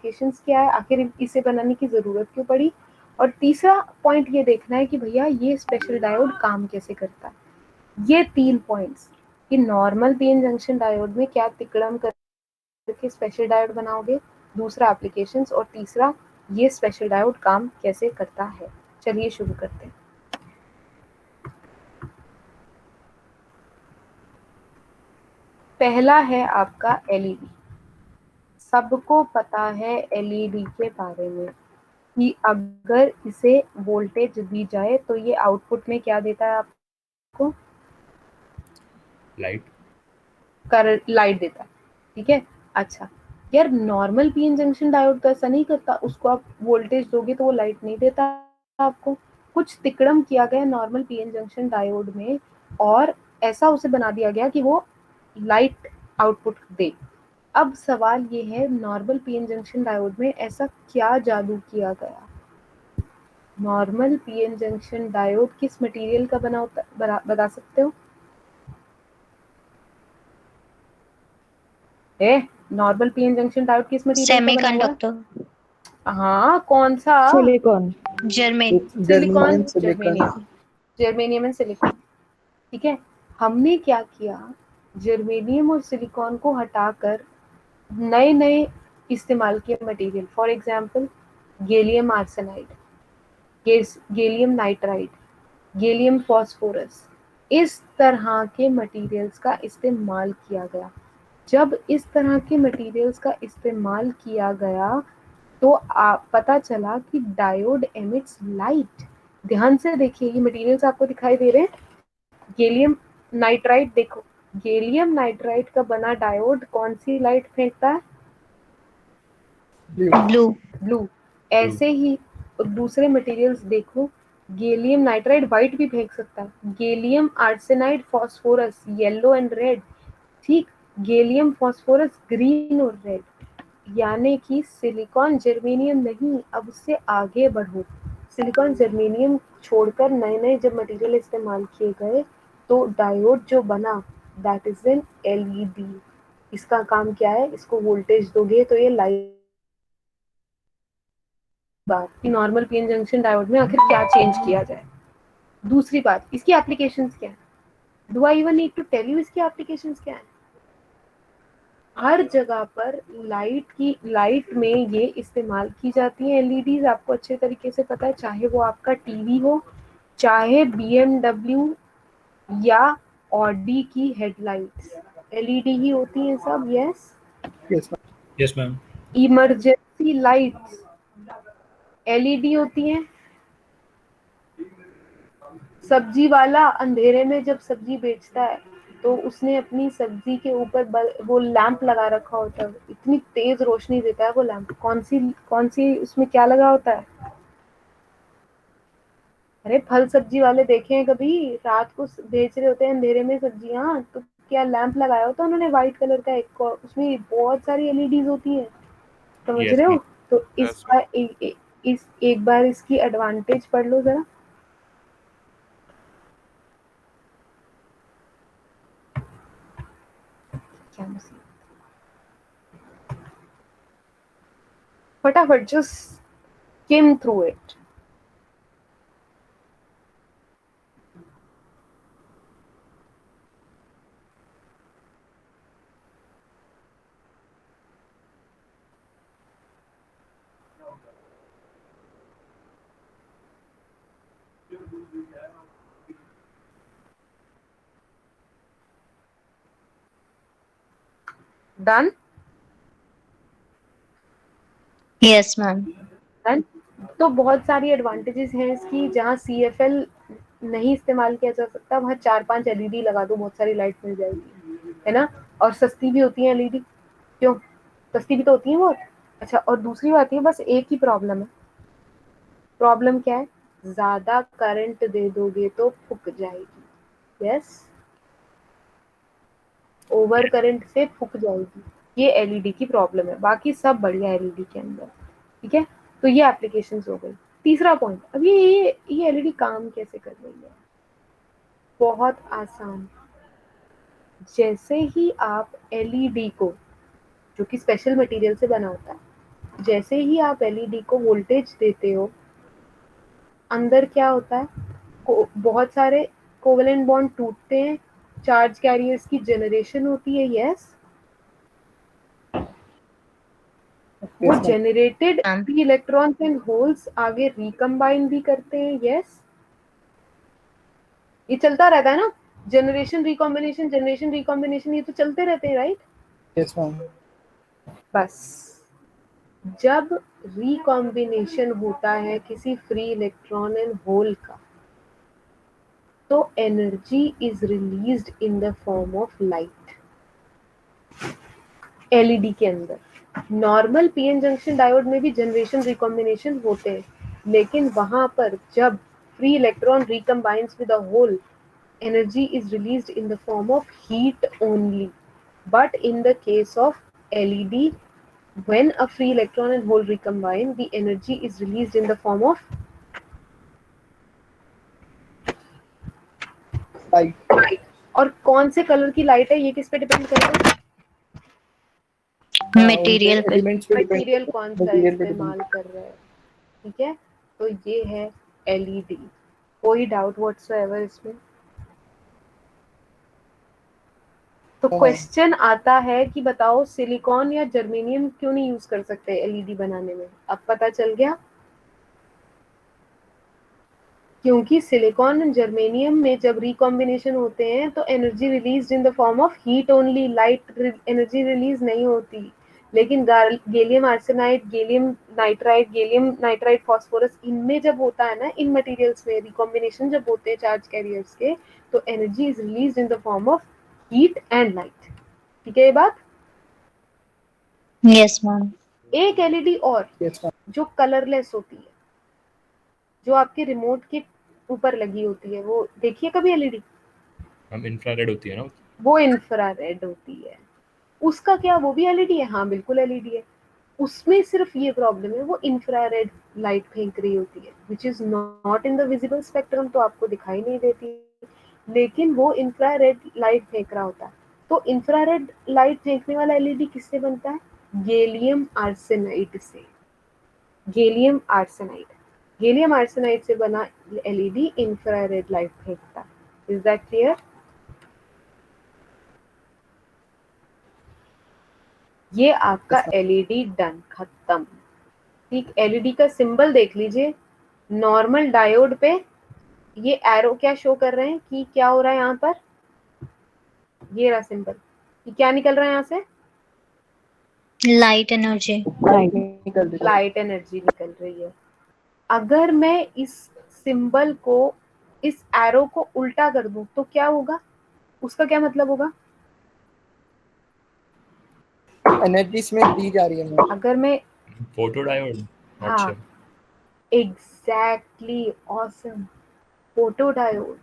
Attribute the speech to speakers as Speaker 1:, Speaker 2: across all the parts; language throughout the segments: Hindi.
Speaker 1: एप्लीकेशंस क्या है, आखिर इसे बनाने की जरूरत क्यों पड़ी, और तीसरा पॉइंट ये देखना है कि भैया ये स्पेशल डायोड काम कैसे करता है। ये 3 पॉइंट्स कि नॉर्मल पीएन जंक्शन डायोड में क्या तिकड़म करके स्पेशल डायोड बनाओगे, दूसरा एप्लीकेशंस, और तीसरा ये स्पेशल डायोड काम कैसे करता है। चलिए शुरू करते हैं। पहला है आपका एलईडी। सबको पता है एलईडी के बारे में कि अगर इसे वोल्टेज दी जाए तो ये आउटपुट में क्या देता है आपको,
Speaker 2: लाइट।
Speaker 1: करंट, लाइट देता है। ठीक है, अच्छा यार नॉर्मल पीएन जंक्शन डायोड तो ऐसा नहीं करता, उसको आप वोल्टेज दोगे तो वो लाइट नहीं देता आपको। कुछ तिकड़म किया गया नॉर्मल पीएन जंक्शन डायोड में और ऐसा उसे बना दिया गया कि वो लाइट आउटपुट दे। अब सवाल ये है नॉर्मल पीएन जंक्शन डायोड में ऐसा क्या जादू किया गया। नॉर्मल पीएन जंक्शन डायोड किस मटेरियल का बना होता बता सकते हो? नॉर्मल पीएन जंक्शन डायोड किस मटेरियल का बना हुआ है?
Speaker 3: सेमीकंडक्टर।
Speaker 1: हाँ, कौन सा?
Speaker 4: सिलिकॉन।
Speaker 3: जर्मेन।
Speaker 1: Silicon,
Speaker 4: silicon.
Speaker 1: Germanium. Germanium and silicon. ठीक है, हमने क्या किया, जर्मेनियम और सिलिकॉन को हटाकर नए नए इस्तेमाल किए material, for example gallium arsenide, gallium nitride, gallium phosphorus, इस तरह के मटेरियल्स का इस्तेमाल किया गया। जब इस तरह के मटेरियल्स का इस्तेमाल किया गया तो पता चला कि डायोड एमिट्स लाइट। ध्यान से देखिए, ये मटेरियल्स आपको दिखाई दे रहे हैं। गैलियम नाइट्राइड देखो, गैलियम नाइट्राइड का बना डायोड कौन सी लाइट फेंकता है?
Speaker 3: ब्लू।
Speaker 1: ब्लू। ऐसे ही दूसरे मटेरियल्स देखो, गैलियम नाइट्राइड व्हाइट भी फेंक सकता है, gallium arsenide phosphorus yellow and red, ठीक, गैलियम फॉस्फोरस ग्रीन और रेड। यानी कि सिलिकॉन जर्मेनियम नहीं, अब उससे आगे बढ़ो, सिलिकॉन जर्मेनियम छोड़कर नए नए जब मटेरियल इस्तेमाल किए गए तो डायोड जो बना दैट इज एन एलईडी। इसका काम क्या है, इसको वोल्टेज दोगे तो ये लाइट। बात कि नॉर्मल पीएन जंक्शन डायोड में आखिर क्या चेंज किया जाए। दूसरी बात, इसकी एप्लीकेशंस क्या है? Do I even need to tell you इसकी एप्लीकेशंस क्या है? हर जगह पर लाइट में ये इस्तेमाल की जाती है एलईडीज, आपको अच्छे तरीके से पता है, चाहे वो आपका टीवी हो, चाहे बीएमडब्ल्यू या ऑडी की हेडलाइट्स, एलईडी ही होती है सब। Yes,
Speaker 2: yes ma'am.
Speaker 1: Emergency lights LED होती हैं। सब्जी वाला अंधेरे में जब सब्जी बेचता है तो उसने अपनी सब्जी के ऊपर वो लैंप लगा रखा होता है, इतनी तेज रोशनी देता है वो लैंप। कौन सी उसमें क्या लगा होता है? अरे फल सब्जी वाले देखे हैं कभी, रात को बेच रहे होते हैं अंधेरे में सब्जियां, तो क्या लैंप लगाया होता है उन्होंने व्हाइट कलर का एक, उसमें बहुत सारी एलईडीज होती है, समझ
Speaker 2: यस
Speaker 1: रहे हो?
Speaker 2: मैम।
Speaker 1: तो
Speaker 2: यस
Speaker 1: एक बार इसकी एडवांटेज पढ़ लो जरा। क्या मसीह, फटाफट just skim through it. Done?
Speaker 3: Yes ma'am.
Speaker 1: Done? तो बहुत सारी एडवांटेजेस हैं इसकी, जहाँ CFL नहीं इस्तेमाल किया जा सकता वहाँ 4-5 एलईडी लगा दो, बहुत सारी लाइट मिल जाएगी, है ना? और सस्ती भी होती है एलईडी, क्यों? सस्ती भी तो होती है बहुत। अच्छा, और दूसरी बात है, बस एक ही प्रॉब्लम है। प्रॉब्लम क्या है? ज्यादा करंट दे दोगे तो फूक जाएगी। यस, ओवर करंट से फूक जाएगी, ये एलईडी की प्रॉब्लम है, बाकी सब बढ़िया एलईडी के अंदर। ठीक है, तो ये एप्लीकेशंस हो गई। तीसरा पॉइंट, अब ये एलईडी काम कैसे कर रही है? बहुत आसान। जैसे ही आप एलईडी को, जो कि स्पेशल मटेरियल से बना होता है, जैसे ही आप एलईडी को वोल्टेज देते हो, अंदर क्या होता है, बहुत सारे कोवेलेंट बॉन्ड टूटते हैं, चार्ज कैरियर्स की जनरेशन होती है। यस, वो
Speaker 2: Yes, ma'am.
Speaker 1: Generated
Speaker 3: Ma'am.
Speaker 1: Free electrons and holes आगे रिकम्बाइन भी करते हैं। यस, ये चलता रहता है ना, जनरेशन रिकॉम्बिनेशन, ये तो चलते रहते हैं, राइट?
Speaker 2: Yes, ma'am.
Speaker 1: बस जब रिकॉम्बिनेशन होता है किसी फ्री इलेक्ट्रॉन एंड होल का, तो energy is released in the form of light. LED के अंदर नॉर्मल पीएन जंक्शन डायोड में भी जनरेशन रिकॉम्बिनेशन होते हैं, लेकिन वहां पर जब free electron recombines with a hole, energy is released in the form of heat only. But in the case of LED, when a free electron and hole recombine, the energy is released in the form of
Speaker 2: Light.
Speaker 1: light. और कौन से कलर की लाइट है, ये किस पे डिपेंड करता है?
Speaker 2: उनके
Speaker 3: Material पे.
Speaker 2: एलिमेंट्स पे डिपेंड
Speaker 1: मटेरियल
Speaker 2: करता है,
Speaker 1: कौन सा
Speaker 2: मटेरियल पे डिपेंड।
Speaker 1: इस्तेमाल कर रहा है। ठीक है, तो ये है एलईडी। कोई डाउट व्हाटसोएवर इसमें? तो क्वेश्चन आता है कि बताओ सिलिकॉन या जर्मेनियम क्यों नहीं यूज कर सकते एलईडी बनाने में। अब पता चल गया, क्योंकि सिलिकॉन एंड जर्मेनियम में जब रिकॉम्बिनेशन होते हैं तो energy release in the form of heat only, light energy release नहीं होती। लेकिन gallium arsenide, gallium nitride, gallium nitride phosphorus, इनमें जब होता है ना, इन मटेरियल्स में रिकॉम्बिनेशन जब होते हैं चार्ज कैरियर्स के, तो energy is release in the form of heat and light. ठीक है ये बात?
Speaker 3: Yes, ma'am.
Speaker 1: एक एलईडी और
Speaker 2: Yes, ma'am.
Speaker 1: जो कलरलेस होती है, जो आपके रिमोट के ऊपर लगी होती है, वो देखिए कभी एलईडी,
Speaker 4: हम इंफ्रारेड होती है ना।
Speaker 1: वो इंफ्रारेड होती है। उसका क्या, वो भी एलईडी है? हाँ बिल्कुल एलईडी है। उसमें सिर्फ ये प्रॉब्लम है, वो इंफ्रारेड लाइट फेंक रही होती है, which is not in the visible spectrum, तो आपको दिखाई नहीं देती, लेकिन वो इंफ्रारेड लाइट फेंक रहा होता है। तो इंफ्रारेड लाइट फेंकने वाला एलईडी किससे बनता है? गैलियम आर्सेनाइड से। गैलियम आर्सेनाइड, गैलियम आर्सेनाइड से बना एलईडी इंफ्रारेड लाइट फेंकता है। Is that clear? ये आपका एलईडी डन, खत्म। ठीक, एलईडी का सिंबल देख लीजिए। नॉर्मल डायोड पे ये एरो क्या शो कर रहे हैं कि क्या हो रहा है यहाँ पर, ये रहा सिंबल, कि क्या निकल रहा है यहाँ से,
Speaker 3: Light energy.
Speaker 2: लाइट निकल रही है।
Speaker 1: लाइट एनर्जी निकल रही है। अगर मैं इस सिंबल को, इस एरो को उल्टा कर दूं तो क्या होगा, उसका क्या मतलब होगा?
Speaker 2: एनर्जी इसमें दी जा रही है मैम।
Speaker 1: अगर मैं,
Speaker 4: फोटो डायोड।
Speaker 1: हाँ exactly, awesome, photo diode.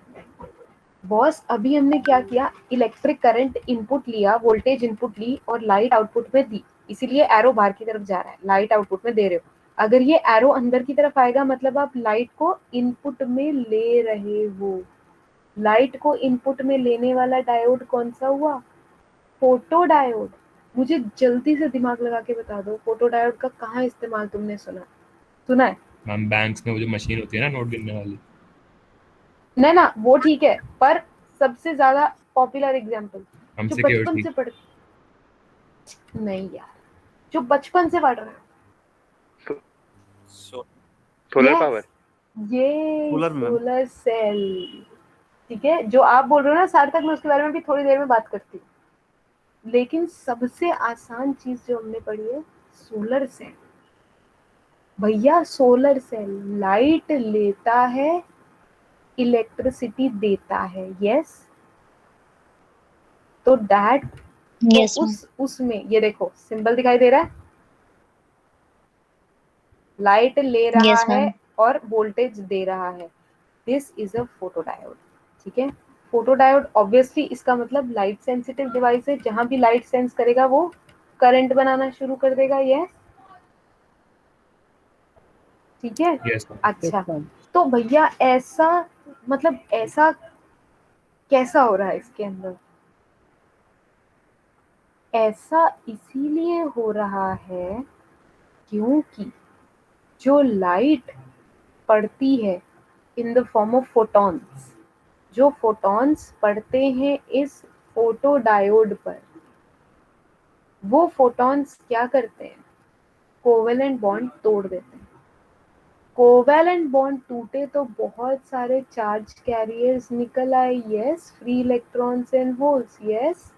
Speaker 1: Boss अभी हमने क्या किया, इलेक्ट्रिक करंट इनपुट लिया, वोल्टेज इनपुट ली और लाइट आउटपुट में दी, इसीलिए एरो बाहर की तरफ जा रहा है, लाइट आउटपुट में दे रहे हो। अगर ये एरो अंदर की तरफ आएगा मतलब आप लाइट को इनपुट में ले रहे हो। लाइट को इनपुट में लेने वाला डायोड कौन सा हुआ? Photo diode. मुझे जल्दी से दिमाग लगा के बता दो, फोटो डायोड का कहाँ इस्तेमाल तुमने सुना है?
Speaker 4: मैम बैंक्स में वो जो मशीन होती है ना नोट गिनने वाली।
Speaker 1: नहीं ना, वो ठीक है, पर सबसे ज्यादा पॉपुलर एग्जांपल
Speaker 4: हम
Speaker 1: जो बचपन
Speaker 4: सिक्योरिटी।
Speaker 1: से पढ़, नहीं यार, जो बचपन से पढ़ रहे हैं।
Speaker 5: Solar
Speaker 1: Yes,
Speaker 5: power.
Speaker 1: ये
Speaker 6: Solar, ma'am.
Speaker 1: Solar cell. ठीक है, जो आप बोल रहे हो ना सार्थक, मैं उसके बारे में भी थोड़ी देर में बात करती हूँ, लेकिन सबसे आसान चीज जो हमने पढ़ी है सोलर सेल। भैया सोलर सेल लाइट लेता है, इलेक्ट्रिसिटी देता है। यस, तो दैट, तो
Speaker 3: Yes, ma'am.
Speaker 1: उसमें ये देखो सिंबल दिखाई दे रहा है, लाइट ले रहा
Speaker 3: Yes,
Speaker 1: है
Speaker 3: ma'am.
Speaker 1: और वोल्टेज दे रहा है। This is a photo diode. ठीक है, फोटो डायोड ऑब्वियसली इसका मतलब लाइट सेंसिटिव डिवाइस है, जहां भी लाइट सेंस करेगा वो करंट बनाना शुरू कर देगा। यस, ठीक है।
Speaker 4: यस
Speaker 1: अच्छा,
Speaker 2: Yes, ma'am.
Speaker 1: तो भैया ऐसा, मतलब ऐसा कैसा हो रहा है इसके अंदर? ऐसा इसीलिए हो रहा है क्योंकि जो लाइट पड़ती है in the form of photons, जो फोटॉन्स पड़ते हैं इस फोटो डायोड पर, वो फोटॉन्स क्या करते हैं, कोवेलेंट बॉन्ड तोड़ देते हैं। कोवेलेंट बॉन्ड टूटे तो बहुत सारे चार्ज कैरियर्स निकल आए, yes, free electrons and holes, yes.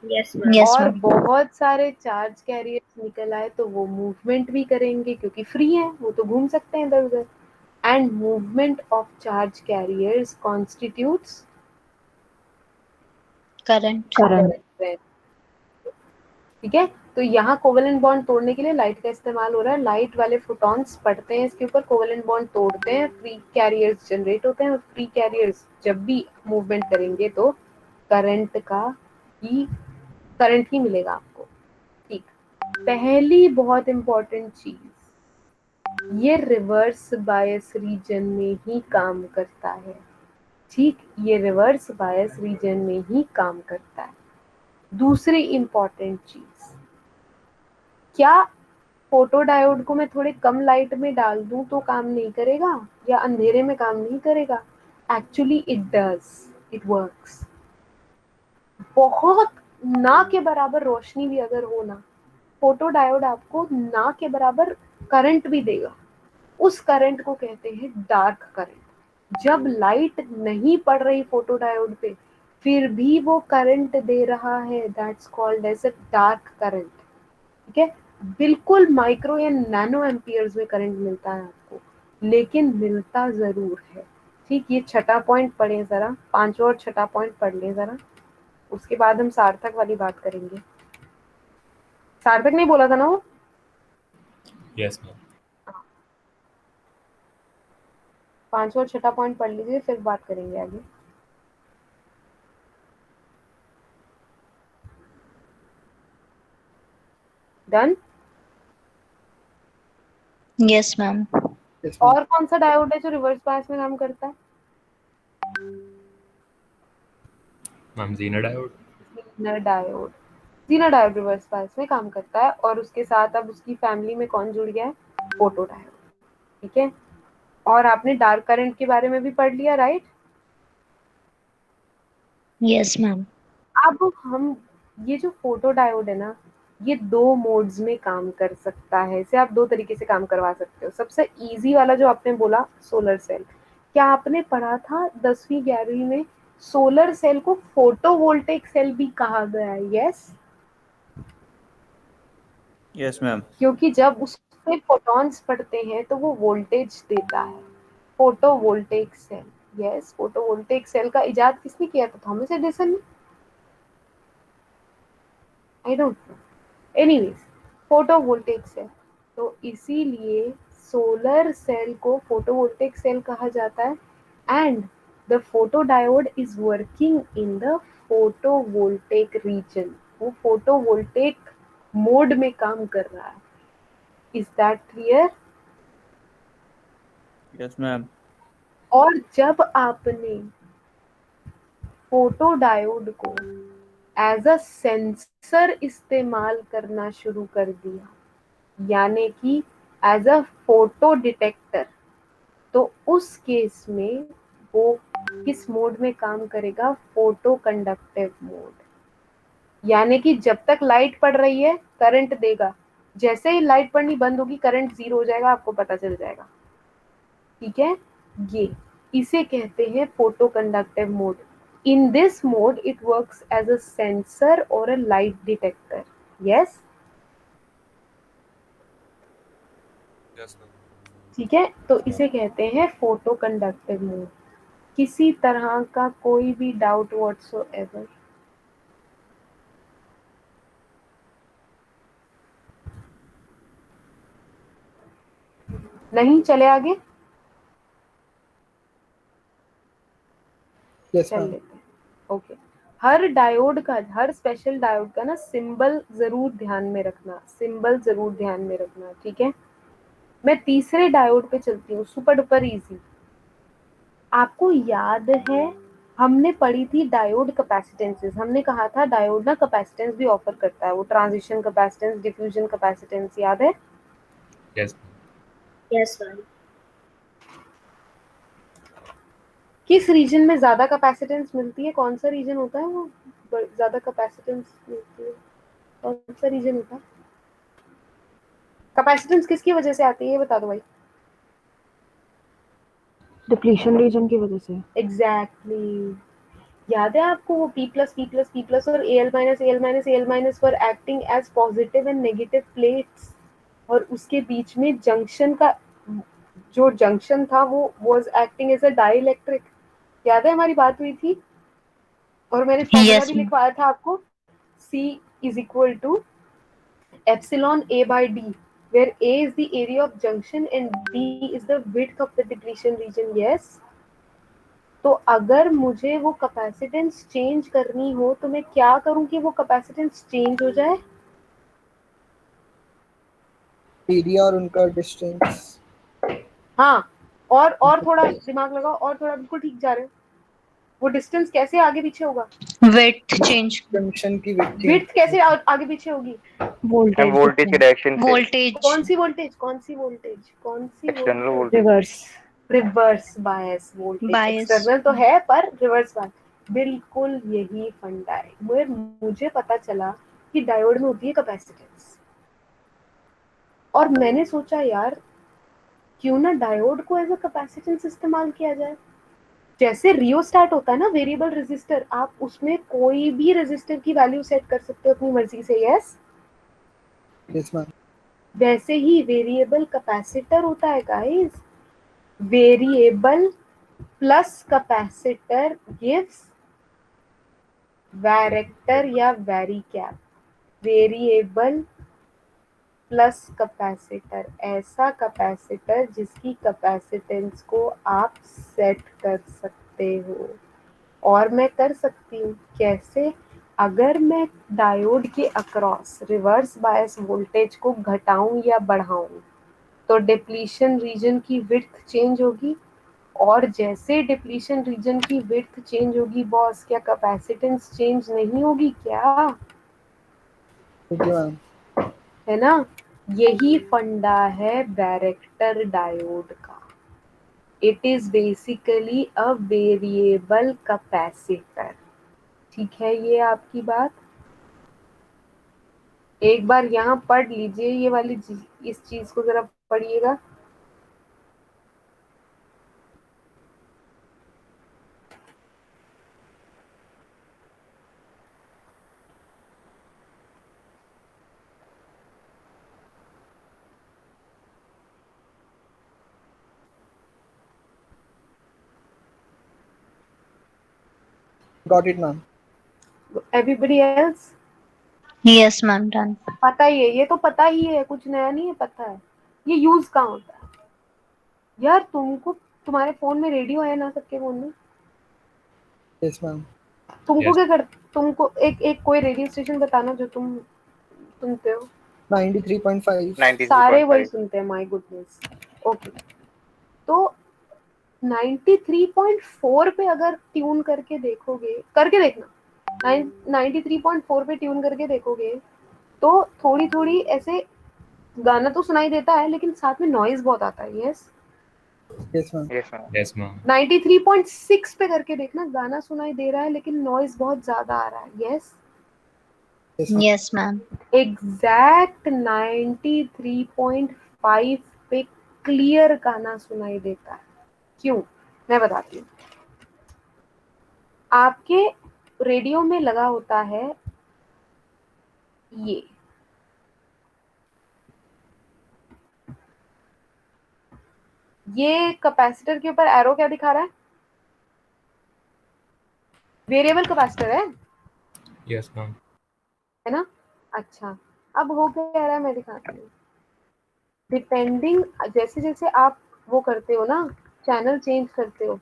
Speaker 3: Yes,
Speaker 1: और
Speaker 3: ma'am.
Speaker 1: बहुत सारे चार्ज कैरियर्स निकल आए तो वो मूवमेंट भी करेंगे क्योंकि फ्री है, वो तो घूम सकते हैं इधर उधर। And movement of charge carriers constitutes
Speaker 3: Current.
Speaker 1: Current. ठीक है, तो यहाँ कोवेलेंट बॉन्ड तोड़ने के लिए लाइट का इस्तेमाल हो रहा है। लाइट वाले फोटॉन्स पड़ते हैं इसके ऊपर, कोवेलेंट बॉन्ड तोड़ते हैं, फ्री कैरियर्स जनरेट होते हैं, और फ्री कैरियर्स जब भी मूवमेंट करेंगे तो करंट ही मिलेगा आपको। ठीक, पहली बहुत इंपॉर्टेंट चीज, ये रिवर्स बायस रीजन में ही काम करता है। ठीक, ये रिवर्स बायस रीजन में ही काम करता है। दूसरी इंपॉर्टेंट चीज, क्या फोटो डायोड को मैं थोड़े कम लाइट में डाल दूं तो काम नहीं करेगा, या अंधेरे में काम नहीं करेगा? Actually it does, it works. बहुत ना के बराबर रोशनी भी अगर हो ना, फोटो डायोड आपको ना के बराबर करंट भी देगा। उस करंट को कहते हैं डार्क करंट। जब लाइट नहीं पड़ रही फोटो डायोड पे फिर भी वो करंट दे रहा है, that's called as a dark current. ठीक है, बिल्कुल माइक्रो या नैनो एम्पियर्स में करंट मिलता है आपको, लेकिन मिलता जरूर है। ठीक, ये छठा पॉइंट पढ़े जरा, पांचवा और छठा पॉइंट पढ़ लें जरा, उसके बाद हम सार्थक वाली बात करेंगे। सार्थक नहीं बोला था ना वो?
Speaker 4: Yes ma'am.
Speaker 1: पांचवा और छठा पॉइंट पढ़ लीजिए, फिर बात करेंगे आगे। Done.
Speaker 3: Yes, ma'am.
Speaker 2: Yes, ma'am.
Speaker 1: और कौन सा डायोड है जो रिवर्स बायस में काम करता है?
Speaker 4: Ma'am zener diode.
Speaker 1: Zener diode. Zener diode reverse bias में काम करता है, और उसके साथ अब उसकी फैमिली में कौन जुड़ गया है? Photo diode. ठीक है, और आपने डार्क करंट के बारे में भी पढ़ लिया, राइट?
Speaker 3: Yes, ma'am.
Speaker 1: अब हम, ये जो फोटो डायोड है ना, ये दो मोड्स में काम कर सकता है। इसे आप दो तरीके से काम करवा सकते हो। सबसे इजी वाला जो आपने बोला, सोलर सेल। क्या आपने पढ़ा था 10वीं 11वीं में, सोलर सेल को फोटोवोल्टेइक सेल भी कहा गया है? Yes,
Speaker 5: yes ma'am.
Speaker 1: क्योंकि जब उस पे फोटॉन्स पड़ते हैं तो वो वोल्टेज देता है। Photovoltaic cell, yes, photovoltaic cell का इजाद किसने किया था? थॉमस एडिसन ने? I don't know, anyways, photovoltaic cell. तो इसीलिए सोलर सेल को फोटोवोल्टेइक सेल कहा जाता है। And the photodiode is working in the photovoltaic region, वो फोटोवोल्टेइक मोड में काम कर रहा है। Is that clear?
Speaker 5: Yes ma'am.
Speaker 1: और जब आपने फोटो डायोड को एज अ सेंसर इस्तेमाल करना शुरू कर दिया, यानी कि एज अ फोटो डिटेक्टर, तो उस केस में वो किस मोड में काम करेगा? Photo conductive mode. यानी कि जब तक लाइट पड़ रही है करंट देगा, जैसे ही लाइट पड़नी बंद होगी करंट जीरो हो जाएगा, आपको पता चल जाएगा। ठीक है, ये इसे कहते हैं photo conductive mode. In this mode it works as a sensor और a light detector. Yes,
Speaker 5: yes ma'am.
Speaker 1: ठीक है, तो इसे कहते हैं फोटो कंडक्टिव मोड। किसी तरह का कोई भी डाउट व्हाटसोएवर? नहीं, चले आगे,
Speaker 2: Yes,
Speaker 1: चल
Speaker 2: ma'am.
Speaker 1: लेते हैं। ओके, हर डायोड का, हर स्पेशल डायोड का ना सिंबल जरूर ध्यान में रखना, सिंबल जरूर ध्यान में रखना। ठीक है, मैं तीसरे डायोड पे चलती हूँ, सुपर डुपर इजी। आपको याद है हमने पढ़ी थी डायोड कैपेसिटेंसेस। हमने कहा था डायोड ना कैपेसिटेंस भी ऑफर करता है, वो ट्रांजिशन कैपेसिटेंस, डिफ्यूजन कैपेसिटेंस, याद है?
Speaker 4: Yes.
Speaker 3: Yes, ma'am.
Speaker 1: किस रीजन में ज्यादा कैपेसिटेंस मिलती है? कौन सा रीजन होता है वो ज्यादा कैपेसिटेंस मिलती है? कौन सा रीजन होता है? कैपेसिटेंस किसकी वजह से आती है ये बता दो भाई।
Speaker 6: डिप्लीशन रीजन की वजह से।
Speaker 1: एग्जैक्टली याद है आपको वो P plus P plus P plus और Al minus Al minus Al minus for acting as positive and negative plates, और उसके बीच में जंक्शन का जो जंक्शन था वो was acting as a dielectric. याद है हमारी बात हुई थी, और मैंने फॉर्मूला
Speaker 3: Yes,
Speaker 1: भी
Speaker 3: ma'am.
Speaker 1: लिखवाया था आपको, C is equal to epsilon A by D, where A is the area of junction and D is the width of the depletion region. Yes. तो अगर मुझे वो कैपेसिटेंस चेंज करनी हो तो मैं क्या करूं कि वो कैपेसिटेंस चेंज हो जाए?
Speaker 2: एरिया और उनका डिस्टेंस।
Speaker 1: हाँ, और थोड़ा दिमाग लगाओ, और थोड़ा, बिल्कुल ठीक जा रहे हो। वो डिस्टेंस कैसे आगे पीछे होगा?
Speaker 3: Width change.
Speaker 2: जंक्शन की विड्थ
Speaker 1: विड्थ कैसे आगे पीछे होगी?
Speaker 6: वोल्टेज
Speaker 5: वोल्टेज की डायरेक्शन से
Speaker 3: Voltage.
Speaker 1: कौन सी वोल्टेज? कौन सी वोल्टेज? कौन सी
Speaker 5: external
Speaker 1: voltage?
Speaker 5: Voltage
Speaker 6: reverse.
Speaker 1: Reverse bias voltage.
Speaker 3: Bias.
Speaker 1: External तो है पर रिवर्स बायस, बिल्कुल यही फंडा है। मुझे पता चला कि डायोड में होती है कैपेसिटेंस, और मैंने सोचा यार क्यों ना डायोड को एज अ कैपेसिटेंस इस्तेमाल किया जाए। जैसे रियोस्टैट होता है ना, वेरिएबल रेजिस्टर, आप उसमें कोई भी रेजिस्टर की वैल्यू सेट कर सकते हो अपनी मर्जी से। Yes,
Speaker 2: yes ma'am.
Speaker 1: वैसे ही वेरिएबल कैपेसिटर होता है guys. Variable plus capacitor gives varactor या वैरिकैप। वेरिएबल प्लस कैपेसिटर, ऐसा कैपेसिटर जिसकी कैपेसिटेंस को आप सेट कर सकते हो। और मैं कर सकती हूँ कैसे? अगर मैं डायोड के अक्रॉस रिवर्स बायस वोल्टेज को घटाऊं या बढ़ाऊं तो डिप्लीशन रीजन की विड्थ चेंज होगी, और जैसे डिप्लीशन रीजन की विड्थ चेंज होगी बॉस, क्या कैपेसिटेंस चेंज नहीं होगी क्या?
Speaker 2: ठीक है मैम।
Speaker 1: है ना? यही फंडा है वैरेक्टर डायोड का। It is basically a variable capacitor. ठीक है, ये आपकी बात। एक बार यहाँ पढ़ लीजिए ये वाली इस चीज को जरा पढ़िएगा।
Speaker 2: Got it ma'am.
Speaker 1: Everybody else
Speaker 3: Yes, ma'am. Done.
Speaker 1: पता ही है, ये तो पता ही है, कुछ नया नहीं है, पता है। ये यूज कहाँ होता है यार? तुमको तुम्हारे फोन में रेडियो है ना, सबके फोन में?
Speaker 2: Yes ma'am.
Speaker 1: तुमको
Speaker 4: Yes.
Speaker 1: क्या कर, तुमको एक कोई रेडियो स्टेशन बताना जो तुम सुनते हो।
Speaker 2: 93.5।
Speaker 1: सारे वही
Speaker 5: 93.5
Speaker 1: सुनते हैं, माय गुडनेस। ओके, तो 93.4 पे अगर ट्यून करके देखोगे, करके देखना, 93.4 पे ट्यून करके देखोगे तो थोड़ी थोड़ी ऐसे गाना तो सुनाई देता है, लेकिन साथ में नॉइज बहुत आता है। Yes.
Speaker 2: Yes ma'am.
Speaker 5: Yes ma'am
Speaker 4: Yes, ma'am.
Speaker 1: 93.6 पे करके देखना, गाना सुनाई दे रहा है लेकिन नॉइज बहुत ज्यादा आ रहा है। Yes.
Speaker 2: Yes ma'am.
Speaker 3: Yes, ma'am.
Speaker 1: Exact 93.5 पे क्लियर गाना सुनाई देता है। क्यों? मैं बताती हूँ। आपके रेडियो में लगा होता है ये कैपेसिटर के ऊपर एरो क्या दिखा रहा है? वेरिएबल कैपेसिटर है
Speaker 4: Yes, ma'am.
Speaker 1: ना? अच्छा, अब हो क्या रहा है मैं दिखाती हूँ। डिपेंडिंग, जैसे जैसे आप वो करते हो ना, चैनल चेंज करते हो,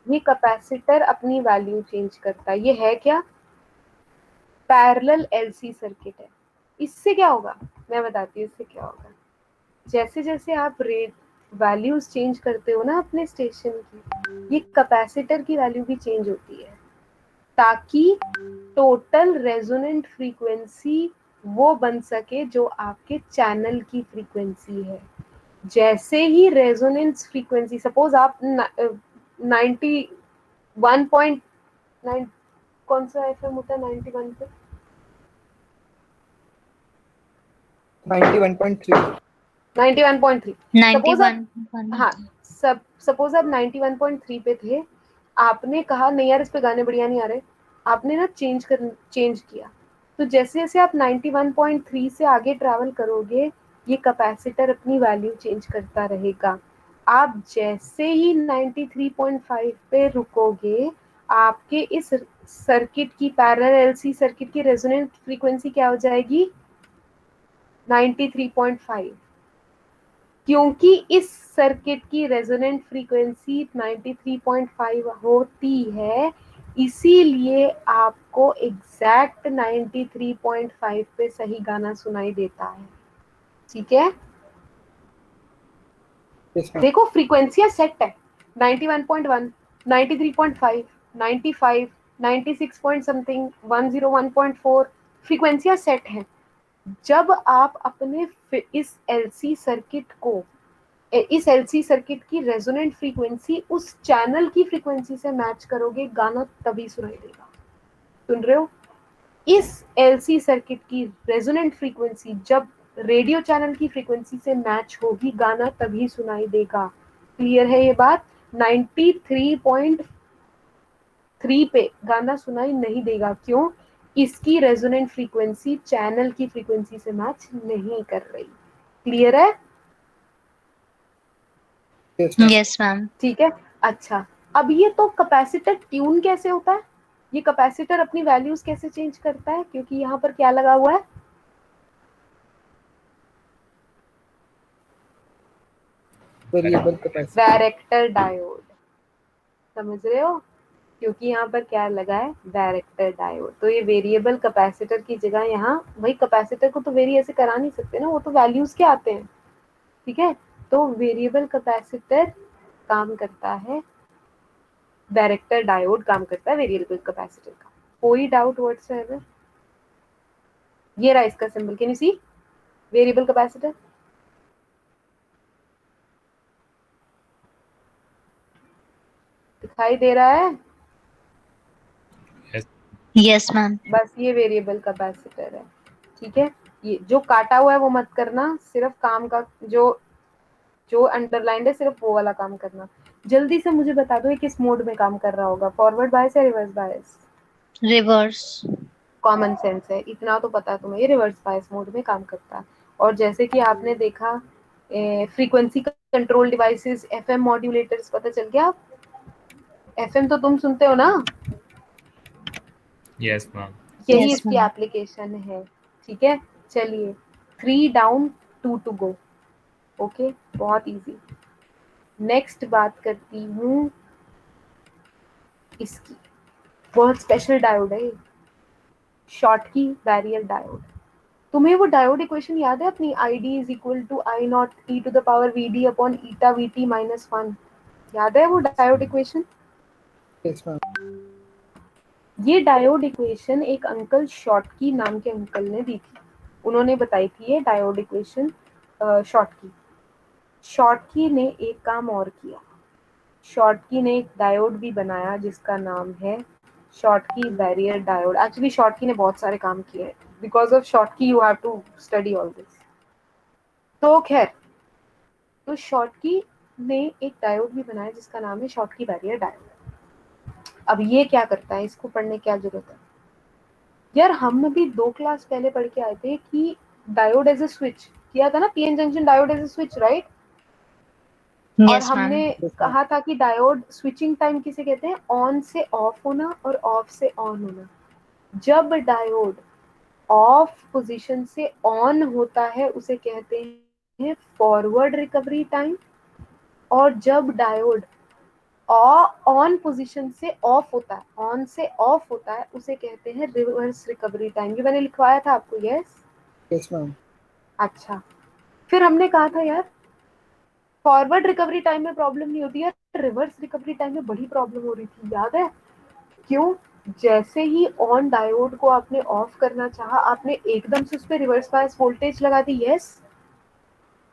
Speaker 1: ये कैपेसिटर अपनी वैल्यू चेंज करता है। ये है क्या? पैरेलल एलसी सर्किट है। इससे क्या होगा मैं बताती हूँ। इससे क्या होगा, जैसे जैसे आप रेट वैल्यूज चेंज करते हो ना अपने स्टेशन की, ये कैपेसिटर की वैल्यू भी चेंज होती है। ताकि टोटल रेजोनेंट फ्रीक्वेंसी वो बन सके जो आपके चैनल की फ्रीक्वेंसी है। जैसे ही रेजोनेंस फ्रीक्वेंसी, सपोज आप 91.9, कौन सा एफएम होता है 91 पे?
Speaker 2: 91.3
Speaker 1: 91.3। सपोज आप
Speaker 3: 91
Speaker 1: हाँ सपोज आप 91.3 पे थे, आपने कहा नहीं यार इस पे गाने बढ़िया नहीं आ रहे, आपने ना चेंज किया। तो जैसे जैसे आप 91.3 से आगे ट्रैवल करोगे, ये कैपेसिटर अपनी वैल्यू चेंज करता रहेगा। आप जैसे ही 93.5 पे रुकोगे, आपके इस सर्किट की, पैरेलल एलसी सर्किट की रेजोनेंट फ्रीक्वेंसी क्या हो जाएगी? 93.5। क्योंकि इस सर्किट की रेजोनेंट फ्रीक्वेंसी 93.5 होती है, इसीलिए आपको एग्जैक्ट 93.5 पे सही गाना सुनाई देता है। ठीक है,
Speaker 2: yes ma'am
Speaker 1: देखो फ्रीक्वेंसियां सेट है, 91.1, 93.5, 95, 96 पॉइंट समथिंग, 101.4, फ्रीक्वेंसियां सेट है। जब आप अपने इस एलसी सर्किट को, इस एलसी सर्किट की रेजोनेंट फ्रीक्वेंसी उस चैनल की फ्रीक्वेंसी से मैच करोगे, गाना तभी सुनाई देगा। सुन रहे हो? इस एलसी सर्किट की रेजोनेंट फ्रीक्वेंसी जब रेडियो चैनल की फ्रीक्वेंसी से मैच होगी, गाना तभी सुनाई देगा। क्लियर है ये बात? 93.3 पे गाना सुनाई नहीं देगा। क्यों? इसकी रेजोनेंट फ्रीक्वेंसी चैनल की फ्रीक्वेंसी से मैच नहीं कर रही। क्लियर है?
Speaker 2: yes ma'am
Speaker 3: Yes, ma'am.
Speaker 1: ठीक है, अच्छा। अब ये तो कैपेसिटर ट्यून कैसे होता है? ये कैपेसिटर अपनी वैल्यूज कैसे चेंज करता है? क्योंकि यहाँ पर क्या लगा हुआ है?
Speaker 2: Variable capacity
Speaker 1: director diode. समझ रहे हो? क्योंकि यहाँ पर क्या लगा है? Director diode. तो ये वेरिएबल कैपेसिटर की जगह यहाँ, भाई कैपेसिटर को तो वेरी ऐसे करा नहीं सकते ना, वो तो वैल्यूज के आते हैं। ठीक है, तो वेरिएबल कैपेसिटर काम करता है, डायरेक्टर डायोड काम करता है वेरिएबल कैपेसिटर का। कोई डाउट व्हाटसोएवर? ये रहा इसका symbol, can you see variable capacitor? दिखाई दे रहा है?
Speaker 3: Yes, ma'am.
Speaker 1: बस ये वेरिएबल कैपेसिटर है। ठीक है, ये जो काटा हुआ है वो मत करना, सिर्फ काम का जो जो अंडरलाइंड है सिर्फ वो वाला काम करना। जल्दी से मुझे बता दो ये किस मोड में काम कर रहा होगा, फॉरवर्ड बायस या reverse bias?
Speaker 3: Reverse.
Speaker 1: Common sense है, इतना तो पता है तुम्हें, ये रिवर्स बायस मोड में काम करता है। और जैसे कि आपने देखा frequency control devices, FM modulators, पता चल गया? एफएम तो तुम सुनते हो ना?
Speaker 4: Yes, ma'am.
Speaker 1: यही
Speaker 3: Yes,
Speaker 1: इसकी
Speaker 3: ma'am.
Speaker 1: एप्लीकेशन है। ठीक है, चलिए 3 डाउन 2 टू गो। ओके, बहुत इजी। नेक्स्ट बात करती हूँ इसकी, बहुत स्पेशल डायोड है, शॉर्टकी बैरियर डायोड। तुम्हें वो डायोड इक्वेशन याद है अपनी? I D is equal to I naught T to the power V D upon eta V T minus 1। याद है वो डायोड इक्वेशन?
Speaker 2: yes ma'am
Speaker 1: ये डायोड इक्वेशन एक अंकल शॉर्टकी नाम के अंकल ने दी थी, उन्होंने बताई थी ये डायोड इक्वेशन। शॉर्टकी ने एक काम और किया, शॉर्टकी ने एक डायोड भी बनाया जिसका नाम है Schottky barrier diode. Actually Schottky ने बहुत सारे काम किए हैं, because of Schottky you have to study all this. तो खैर, तो शॉर्टकी ने एक डायोड भी बनाया जिसका नाम है शॉर्टकी बैरियर डायोड। अब ये क्या करता है, इसको पढ़ने की क्या जरूरत है यार? हम अभी 2 क्लास पहले पढ़ के आए थे कि डायोड एज ए स्विच किया था ना, PN junction diode as a switch, right? और
Speaker 3: Yes,
Speaker 1: हमने
Speaker 3: ma'am.
Speaker 2: yes ma'am
Speaker 1: कहा था कि डायोड स्विचिंग टाइम किसे कहते हैं? ऑन से ऑफ होना और ऑफ से ऑन होना। जब डायोड ऑफ पोजीशन से ऑन होता है उसे कहते हैं फॉरवर्ड रिकवरी टाइम, और जब डायोड ऑन पोजीशन से ऑफ होता है, ऑन से ऑफ होता है, उसे कहते हैं रिवर्स रिकवरी टाइम। ये मैंने लिखवाया था आपको, यस?
Speaker 2: yes ma'am
Speaker 1: अच्छा, फिर हमने कहा था यार फॉरवर्ड रिकवरी टाइम में प्रॉब्लम नहीं होती है, रिवर्स रिकवरी टाइम में बड़ी प्रॉब्लम हो रही थी, याद है? क्यों? जैसे ही ऑन डायोड को आपने ऑफ करना चाहा, आपने एकदम से उस पर रिवर्स बायस वोल्टेज लगा दी, यस।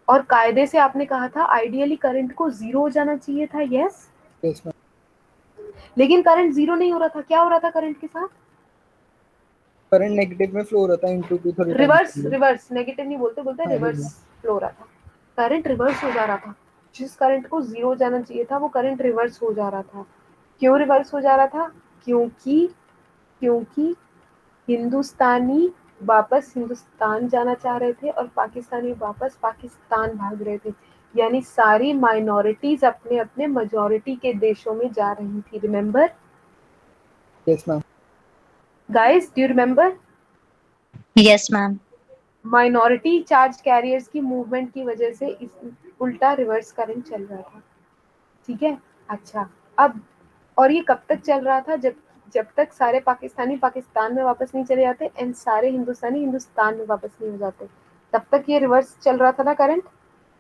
Speaker 1: और कायदे से आपने कहा था आइडियली करंट को 0 हो जाना चाहिए था, यस।
Speaker 2: Yes, ma'am.
Speaker 1: लेकिन करंट 0 नहीं हो रहा था, क्या हो रहा था करंट के साथ?
Speaker 2: करंट नेगेटिव में फ्लो हो रहा था into 230
Speaker 1: reverse,
Speaker 2: times.
Speaker 1: Reverse negative नहीं बोलते, बोलते
Speaker 2: हाँ,
Speaker 1: रिवर्स फ्लो हो रहा था। करंट रिवर्स हो जा रहा था। जिस करंट को 0 जाना चाहिए था वो करंट रिवर्स हो जा रहा था। क्यों रिवर्स हो जा रहा था? क्योंकि क्योंकि हिंदुस्तानी वापस हिंदुस्तान जाना चाह रहे थे और पाकिस्तानी वापस पाकिस्तान भाग रहे थे। यानी सारी माइनॉरिटीज अपने अपने मेजॉरिटी के देशों में जा रही थी। Remember
Speaker 2: Yes, ma'am.
Speaker 1: Guys, do you remember?
Speaker 3: Yes, ma'am.
Speaker 1: Minority charge carriers की मूवमेंट की वजह से इस उल्टा रिवर्स करंट चल रहा था। ठीक है, अच्छा। अब और ये कब तक चल रहा था? जब जब तक सारे पाकिस्तानी पाकिस्तान में वापस नहीं चले जाते एंड सारे हिंदुस्तानी हिंदुस्तान में वापस नहीं हो जाते, तब तक ये रिवर्स चल रहा था ना करंट।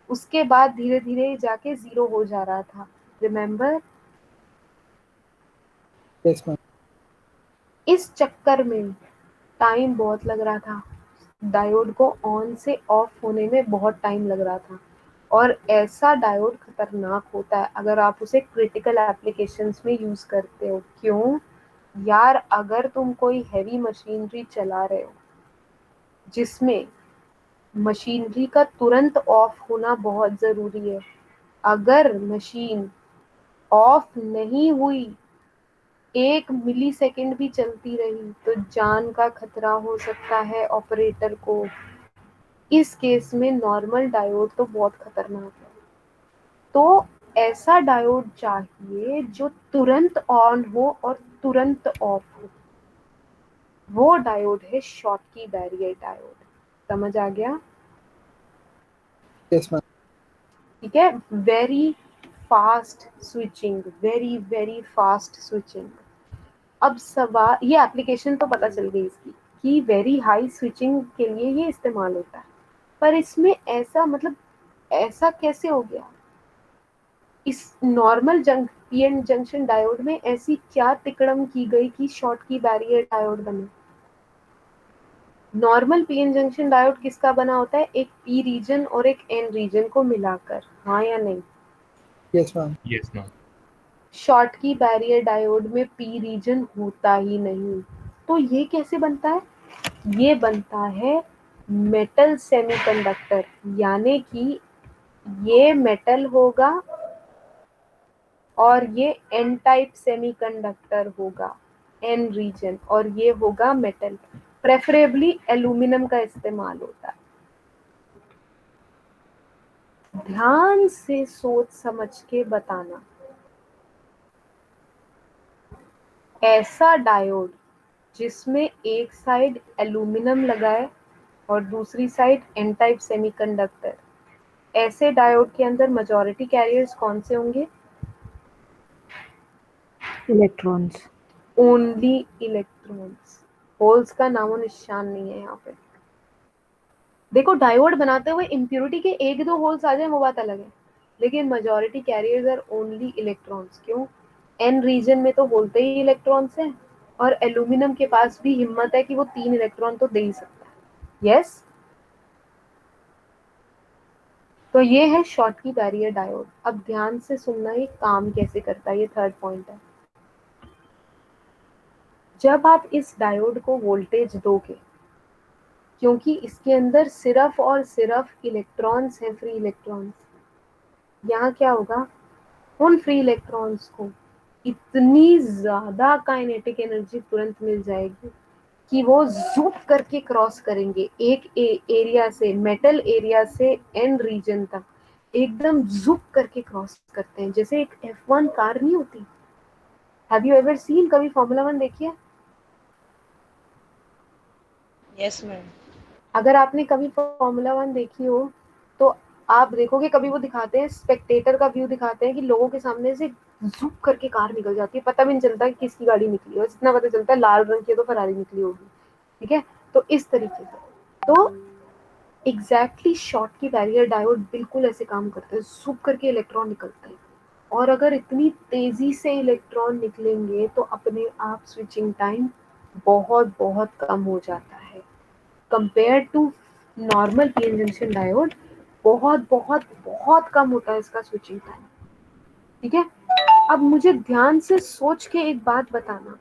Speaker 1: उसके बाद धीरे धीरे जाके 0 हो जा रहा था। रिमेम्बर?
Speaker 2: Yes, ma'am.
Speaker 1: इस चक्कर में टाइम बहुत लग रहा था, डायोड को ऑन से ऑफ होने में बहुत टाइम लग रहा था। और ऐसा डायोड खतरनाक होता है अगर आप उसे क्रिटिकल एप्लीकेशंस में यूज करते हो। क्यों यार? अगर तुम कोई हैवी मशीनरी चला रहे हो जिसमें मशीनरी का तुरंत ऑफ होना बहुत जरूरी है, अगर मशीन ऑफ नहीं हुई, 1 मिली सेकेंड भी चलती रही तो जान का खतरा हो सकता है ऑपरेटर को। इस केस में नॉर्मल डायोड तो बहुत खतरनाक है। तो ऐसा डायोड चाहिए जो तुरंत ऑन हो और तुरंत ऑफ हो। वो डायोड है शॉटकी बैरियर डायोड। समझ आ गया?
Speaker 2: Yes, ma'am.
Speaker 1: ठीक है, very fast switching, very very fast switching. अब सवाल, ये एप्लीकेशन तो पता चल गई इसकी कि वेरी हाई स्विचिंग के लिए ये इस्तेमाल होता है। पर इसमें ऐसा मतलब ऐसा कैसे हो गया? इस नॉर्मल पीएन जंक्शन डायोड में ऐसी क्या तिकड़म की गई कि शॉर्ट की बैरियर डायोड बने? नॉर्मल पीएन जंक्शन डायोड किसका बना होता है? एक पी रीजन और एक एन रीजन को मिलाकर, हाँ या नहीं?
Speaker 2: Yes, ma'am.
Speaker 4: Yes, ma'am.
Speaker 1: Short की बैरियर डायोड में पी रीजन होता ही नहीं। तो ये कैसे बनता है? ये बनता है मेटल सेमीकंडक्टर, यानी कि ये मेटल होगा और ये एन टाइप सेमीकंडक्टर होगा, एन रीजन, और ये होगा मेटल। प्रेफरेबली एल्यूमिनियम का इस्तेमाल होता है। ध्यान से सोच समझ के बताना। ऐसा डायोड जिसमें एक साइड एल्यूमिनियम लगा है और दूसरी साइड एन टाइप सेमीकंडक्टर, ऐसे डायोड के अंदर मेजॉरिटी कैरियर्स कौन से होंगे?
Speaker 6: इलेक्ट्रॉन्स।
Speaker 1: Only electrons. होल्स का नामो निशान नहीं है यहाँ पे। देखो, डायोड बनाते हुए इम्प्योरिटी के 1-2 होल्स आ जाए वो बात अलग है, लेकिन majority carriers are only electrons. क्यों? एन रीजन में तो बोलते ही इलेक्ट्रॉन्स हैं और एल्यूमिनियम के पास भी हिम्मत है कि वो 3 इलेक्ट्रॉन तो दे ही सकता है। यस, तो ये है शॉर्ट की बैरियर डायोड। अब ध्यान से सुनना, ये काम कैसे करता है, ये थर्ड पॉइंट है। जब आप इस डायोड को वोल्टेज दोगे, क्योंकि इसके अंदर सिर्फ और सिर्फ इलेक्ट्रॉन्स हैं, फ्री इलेक्ट्रॉन्स, यहाँ क्या होगा? उन फ्री इलेक्ट्रॉन्स को इतनी ज्यादा काइनेटिक एनर्जी तुरंत मिल जाएगी कि वो जूप करके क्रॉस करेंगे एक एरिया से, मेटल एरिया से एन रीजन तक, एकदम जूप करके क्रॉस करते हैं। जैसे एक F1 कार नहीं होती? Have you ever seen? कभी फॉर्मूला 1 देखी है?
Speaker 7: Yes ma'am.
Speaker 1: अगर आपने कभी फॉर्मूला 1 देखी हो तो आप देखोगे कभी वो दिखाते हैं, स्पेक्टेटर का व्यू दिखाते हैं कि लोगों के सामने से जुक करके कार निकल जाती है, पता भी नहीं चलता कि किसकी गाड़ी निकली हो, इतना पता चलता है लाल रंग की तो फरारी निकली होगी। ठीक है, तो इस तरीके से तो एग्जैक्टली शॉर्ट की बैरियर डायोड बिल्कुल ऐसे काम करते हैं, जुक करके इलेक्ट्रॉन निकलते हैं। और अगर इतनी तेजी से इलेक्ट्रॉन निकलेंगे तो अपने आप स्विचिंग टाइम बहुत बहुत कम हो जाता है compare to normal PN junction diode. बहुत बहुत बहुत कम होता है इसका स्विचिंग टाइम। ठीक है, अब मुझे ध्यान से सोच के एक बात बताना,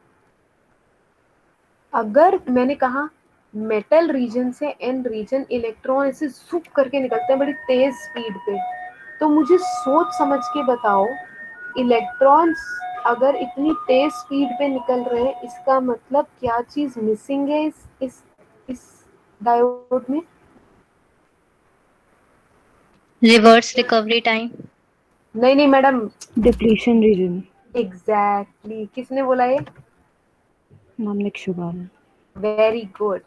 Speaker 1: अगर मैंने कहा मेटल रीजन से एन रीजन इलेक्ट्रॉन ऐसे जुप करके निकलते हैं बड़ी तेज स्पीड पे, तो मुझे सोच समझ के बताओ इलेक्ट्रॉन्स अगर इतनी तेज स्पीड पे निकल रहे हैं इसका मतलब क्या चीज मिसिंग है इस डायोड में?
Speaker 3: Reverse recovery time.
Speaker 1: नहीं नहीं मैडम,
Speaker 6: डिप्लीशन रीजन।
Speaker 1: एग्जैक्टली किसने बोला ये?
Speaker 6: मैम निक्षुबान।
Speaker 1: Very good.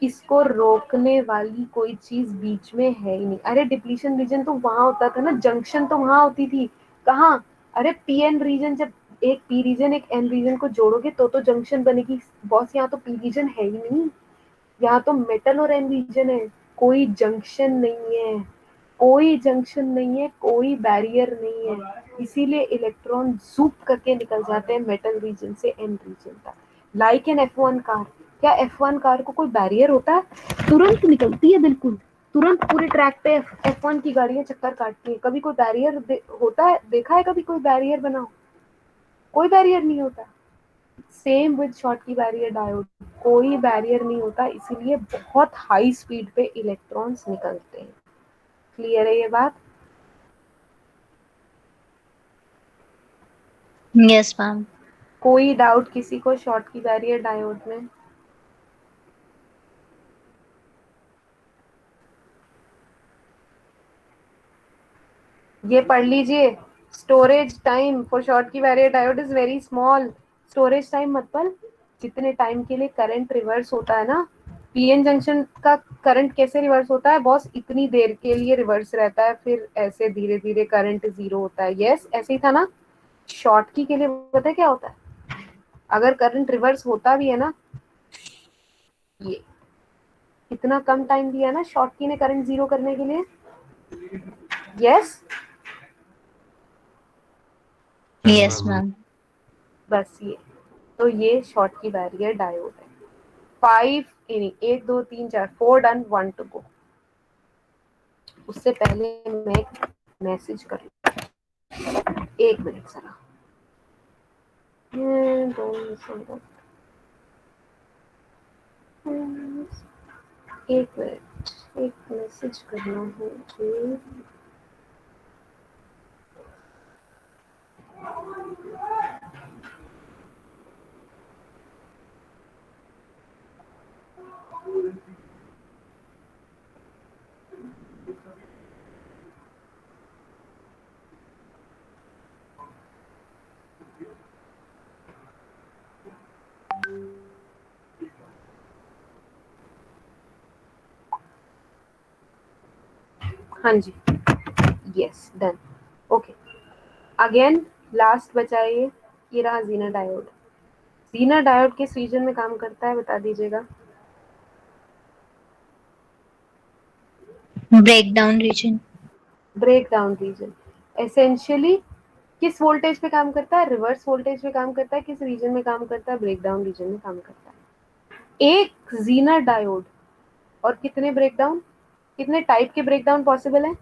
Speaker 1: इसको रोकने वाली कोई चीज बीच में है ही नहीं। अरे डिप्लीशन रीजन तो वहां होता था ना, जंक्शन तो वहां होती थी। कहाँ? अरे पीएन रीजन, जब एक पी रीजन एक एन रीजन को जोड़ोगे तो जंक्शन बनेगी बॉस। यहाँ तो पी रीजन है ही नहीं, यहाँ तो मेटल और एन रीजन है। कोई जंक्शन नहीं है, कोई जंक्शन नहीं है, कोई बैरियर नहीं है। इसीलिए इलेक्ट्रॉन जूप करके निकल जाते हैं मेटल रीजन से एन रीजन तक। Like an F1 car. क्या F1 कार को कोई बैरियर होता है? तुरंत निकलती है, बिल्कुल तुरंत पूरे ट्रैक पे F1 की गाड़ियां चक्कर काटती है। कभी कोई बैरियर होता है? देखा है कभी कोई बैरियर बना हो? कोई बैरियर नहीं होता। Same with Schottky barrier diode, कोई बैरियर नहीं होता, इसीलिए बहुत हाई स्पीड पे इलेक्ट्रॉन्स निकलते हैं। क्लियर है ये बात?
Speaker 3: Yes, ma'am.
Speaker 1: कोई डाउट किसी को शॉर्टकी बैरियर डायोड में? ये पढ़ लीजिए, storage time for Schottky barrier diode is very small. Storage time मतलब जितने टाइम के लिए करंट रिवर्स होता है ना, पीएन जंक्शन का करंट कैसे रिवर्स होता है बॉस? इतनी देर के लिए रिवर्स रहता है, फिर ऐसे धीरे धीरे करंट जीरो होता है। यस ऐसे ही था ना। शॉर्टकी के लिए पता है क्या होता है? अगर करंट रिवर्स होता भी है ना, ये इतना कम टाइम दिया ना शॉर्टकी ने करंट जीरो करने के लिए। Yes
Speaker 3: Yes, ma'am.
Speaker 1: बस ये, तो ये शॉर्टकी बैरियर डायोड है। 5 यानी 1 2 3 4 4 डन, 1 टू गो। उससे पहले मैं एक मैसेज कर लूं, एक मिनट जरा। एक मिनट, एक मैसेज करना है कि हाँ जी, yes done, okay. Again last बचा ये रहा जीना डायोड। जीना डायोड किस रीजन में काम करता है बता दीजिएगा?
Speaker 3: Breakdown region.
Speaker 1: Breakdown region. Essentially किस वोल्टेज पे काम करता है? रिवर्स वोल्टेज पे काम करता है। किस रीजन में काम करता है? ब्रेक डाउन रीजन में काम करता है। एक जीना डायोड और कितने ब्रेकडाउन, कितने टाइप के ब्रेकडाउन पॉसिबल है?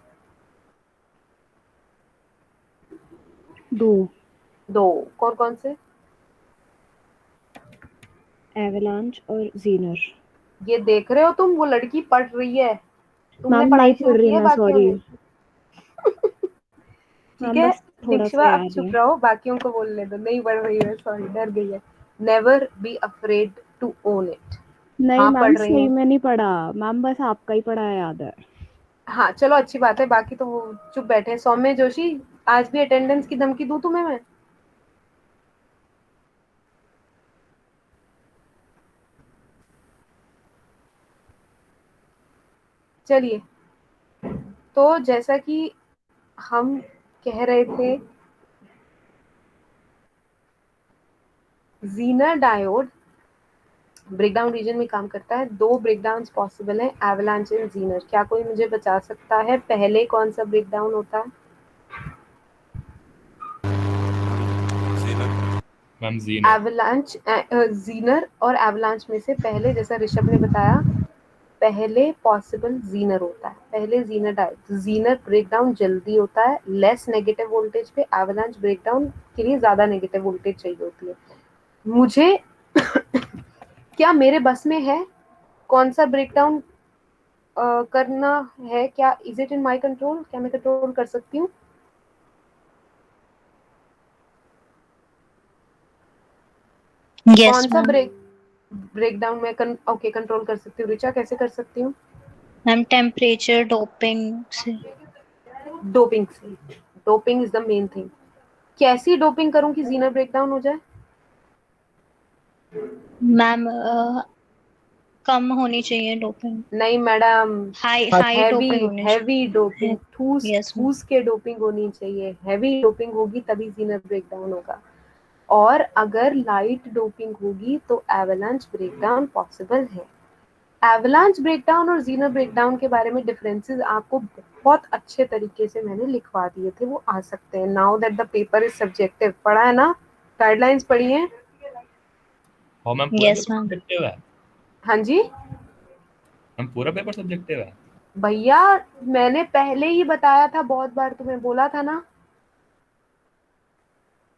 Speaker 6: दो।
Speaker 1: दो। कौन कौन से?
Speaker 6: एवलांच और जीनर।
Speaker 1: ये देख रहे हो तुम, वो लड़की पढ़ रही है। तुमने
Speaker 6: मैम
Speaker 1: पढ़ाई
Speaker 6: नहीं
Speaker 1: शुरू
Speaker 6: पढ़ रही
Speaker 1: की है
Speaker 6: मैं,
Speaker 1: बाकियों
Speaker 6: सॉरी।
Speaker 1: ने? ठीक
Speaker 6: मैम
Speaker 1: है
Speaker 6: बस थोड़ा सा
Speaker 1: दीक्षवा, अब
Speaker 6: याद
Speaker 1: चुप
Speaker 6: है।
Speaker 1: रहो, बाकियों को बोलने दो। नहीं पढ़ रही है, सॉरी, डर गई है। Never be afraid to own it.
Speaker 6: नहीं
Speaker 1: हाँ
Speaker 6: मैम
Speaker 1: पढ़ रही
Speaker 6: सही
Speaker 1: हैं।
Speaker 6: में नहीं पढ़ा। मैम बस आपका ही पढ़ा है, याद है।
Speaker 1: हाँ चलो अच्छी बात है, बाकी तो वो चुप बैठे हैं। सौम्य जोशी, आज भी अटेंडेंस की धमकी दूं तुम्हें मैं? चलिए, तो जैसा कि हम कह रहे थे, जीनर डायोड ब्रेकडाउन रीजन में काम करता है। दो ब्रेकडाउन पॉसिबल है, एवलांच एंड जीनर। क्या कोई मुझे बता सकता है पहले कौन सा ब्रेकडाउन होता है?
Speaker 4: Ma'am Zener.
Speaker 1: एवलांच, जीनर और एवलांच में से पहले, जैसा ऋषभ ने बताया, पहले पॉसिबल जीनर होता है, पहले जीनर डायोड। जीनर ब्रेकडाउन जल्दी होता है, लेस नेगेटिव वोल्टेज पे। एवलांच ब्रेकडाउन के लिए ज्यादा नेगेटिव वोल्टेज चाहिए होती है। मुझे क्या मेरे बस में है कौन सा ब्रेकडाउन करना है? क्या is it in my control? क्या मैं कंट्रोल कर सकती हूँ?
Speaker 3: Yes,
Speaker 1: कौन सा
Speaker 3: ma'am.
Speaker 1: ब्रेकडाउन में ओके कंट्रोल कर सकती हूँ? ऋचा, कैसे कर सकती हूँ?
Speaker 3: Ma'am, temperature doping से.
Speaker 1: डोपिंग से। Doping is the main thing. कैसी डोपिंग करूं कि जीनर ब्रेकडाउन हो जाए?
Speaker 3: मैम कम होनी चाहिए डोपिंग.
Speaker 1: नहीं मैडम,
Speaker 3: हाई
Speaker 1: हैवी
Speaker 3: डोपिंग होनी
Speaker 1: हैवी डोपिंग,
Speaker 3: चाहिए.
Speaker 1: ठूस
Speaker 3: Yes, ma'am.
Speaker 1: ठूस के डोपिंग होनी चाहिए। हैवी डोपिंग होगी तभी जीनर ब्रेकडाउन होगा। और अगर लाइट डोपिंग होगी तो एवलांच ब्रेकडाउन पॉसिबल है। एवलांच ब्रेकडाउन और जीनर ब्रेकडाउन के बारे में डिफरेंसेस आपको बहुत अच्छे तरीके से मैंने लिखवा दिए थे, वो आ सकते हैं। Now that the paper is subjective, पढ़ा है ना? गाइडलाइंस पढ़ी है?
Speaker 4: और मैम पूरा
Speaker 3: Yes,
Speaker 4: पेपर
Speaker 3: ma'am.
Speaker 4: सब्जेक्टिव है?
Speaker 1: हाँ जी
Speaker 4: मैम पूरा पेपर सब्जेक्टिव है?
Speaker 1: भैया, मैंने पहले ही बताया था, बहुत बार तुम्हें बोला था ना।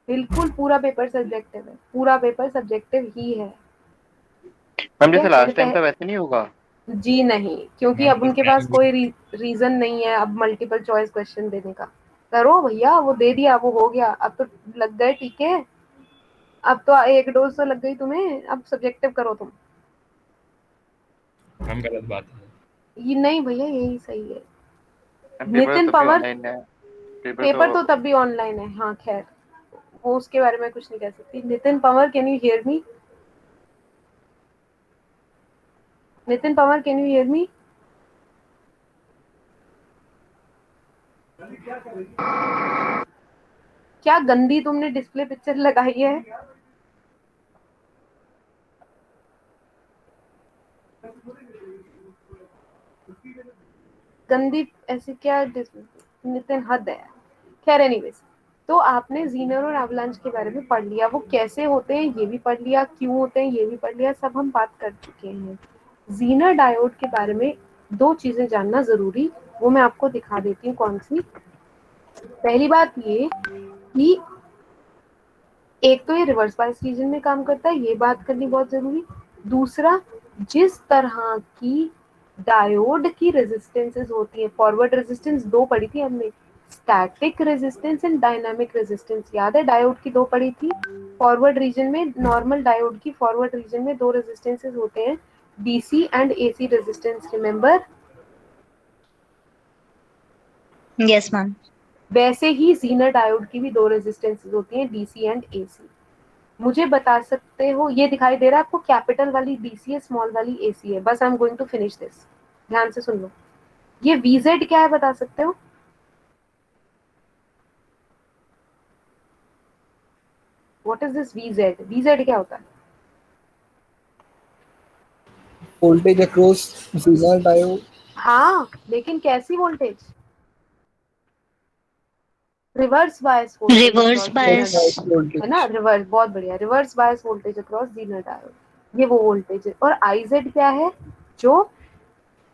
Speaker 1: बिल्कुल पूरा पेपर सब्जेक्टिव है, पूरा पेपर सब्जेक्टिव ही है।
Speaker 7: मैम
Speaker 1: ठीक है,
Speaker 7: जैसे
Speaker 1: मैंने
Speaker 7: लास्ट टाइम था वैसे नहीं होगा?
Speaker 1: जी नहीं, क्योंकि
Speaker 4: मैम
Speaker 1: अब
Speaker 4: तो
Speaker 1: उनके पास कोई रीजन नहीं है अब मल्टीपल चॉइस क्वेश्चन देने का। करो भैया, वो दे दिया, वो हो गया, अब तो लग गए टीके। अब तो एक डोज तो लग गई तुम्हें, अब सब्जेक्टिव करो तुम।
Speaker 4: मैम गलत बात है।
Speaker 1: ये नहीं भैया, यही सही है।
Speaker 7: मैम पेपर
Speaker 1: नितिन
Speaker 7: तो तब भी
Speaker 1: पंवर,
Speaker 7: ऑनलाइन है।
Speaker 1: पेपर तो तब भी ऑनलाइन है, हाँ खैर वो उसके बारे में कुछ नहीं कह सकती। Nitin Panwar, can you hear me? Nitin Panwar, can you hear me? क्या गंदी तुमने डिस्प्ले पिक्चर लगाई है? गंदी ऐसी क्या नितिन, हद है। खैर एनीवेज, तो आपने जीनर और एवलांच के बारे में पढ़ लिया, वो कैसे होते हैं ये भी पढ़ लिया, क्यों होते हैं ये भी पढ़ लिया, सब हम बात कर चुके हैं। जीनर डायोड के बारे में दो चीजें जानना जरूरी, वो मैं आपको दिखा देती हूँ कौन सी। पहली बात ये कि एक तो ये रिवर्स बायस रीजन में काम करता है, ये बात करनी बहुत जरूरी। दूसरा, जिस तरह की डायोड की रेजिस्टेंसेस होती है, फॉरवर्ड रेजिस्टेंस दो पढ़ी थी हमने, static resistance and dynamic resistance, याद है? डायोड की दो पढ़ी थी। फॉरवर्ड रीजन में, नॉर्मल डायोड की फॉरवर्ड रीजन में दो रेजिस्टेंसेस होते हैं, DC and AC resistance, remember?
Speaker 3: Yes, ma'am.
Speaker 1: वैसे ही जीनर डायोड की भी दो रेजिस्टेंसेस होती हैं, डीसी एंड एसी। मुझे बता सकते हो, ये दिखाई दे रहा है आपको, कैपिटल वाली डीसी है, स्मॉल वाली एसी है। बस I am going to finish this, ध्यान से सुन लो। ये वीजेड क्या है, बता सकते हो? What is this VZ? VZ क्या होता है?
Speaker 2: Voltage across Zener diode.
Speaker 1: हाँ, लेकिन कैसी voltage? Reverse bias voltage
Speaker 3: Reverse
Speaker 1: across Zener
Speaker 3: bias.
Speaker 1: Diode, है ना?
Speaker 2: वोल्टेज
Speaker 1: रिवर्स, बहुत बढ़िया, reverse bias voltage across Zener diode, ये वो वोल्टेज है। और आईजेड क्या है? जो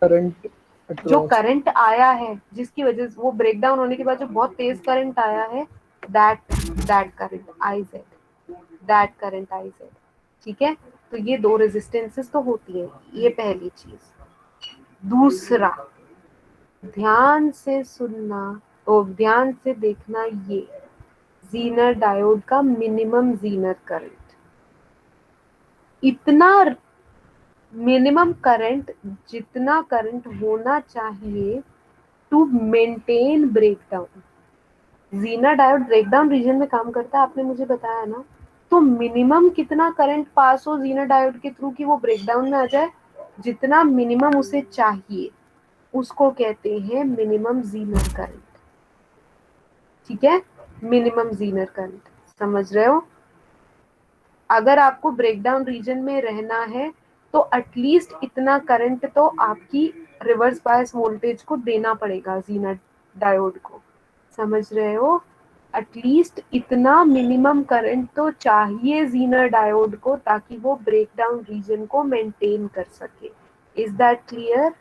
Speaker 2: करंट
Speaker 1: जो
Speaker 2: अक्रॉस।
Speaker 1: करंट आया है, जिसकी वजह से वो ब्रेकडाउन होने के बाद जो बहुत तेज करंट आया है, that current IZ, that current IZ. ठीक है, तो ये दो रेजिस्टेंसेस तो होती है, ये पहली चीज। दूसरा, ध्यान से सुनना और ध्यान से देखना, ये जीनर डायोड का मिनिमम जीनर करंट, इतना मिनिमम करंट, जितना करंट होना चाहिए to maintain breakdown. Zener diode breakdown region में काम करता है, आपने मुझे बताया ना। तो मिनिमम कितना करंट पास हो जीनर डायोड के थ्रू कि वो ब्रेकडाउन में आ जाए? जितना मिनिमम उसे चाहिए उसको कहते हैं मिनिमम जीनर करंट। ठीक है, मिनिमम जीनर करंट, समझ रहे हो? अगर आपको ब्रेकडाउन रीजन में रहना है तो एटलीस्ट इतना करंट तो आपकी रिवर्स बायस वोल्टेज को देना पड़ेगा जीनर डायोड को, समझ रहे हो? एटलीस्ट इतना मिनिमम करंट तो चाहिए जीनर डायोड को ताकि वो ब्रेक डाउन रीजन को मेंटेन कर सके. Is that clear?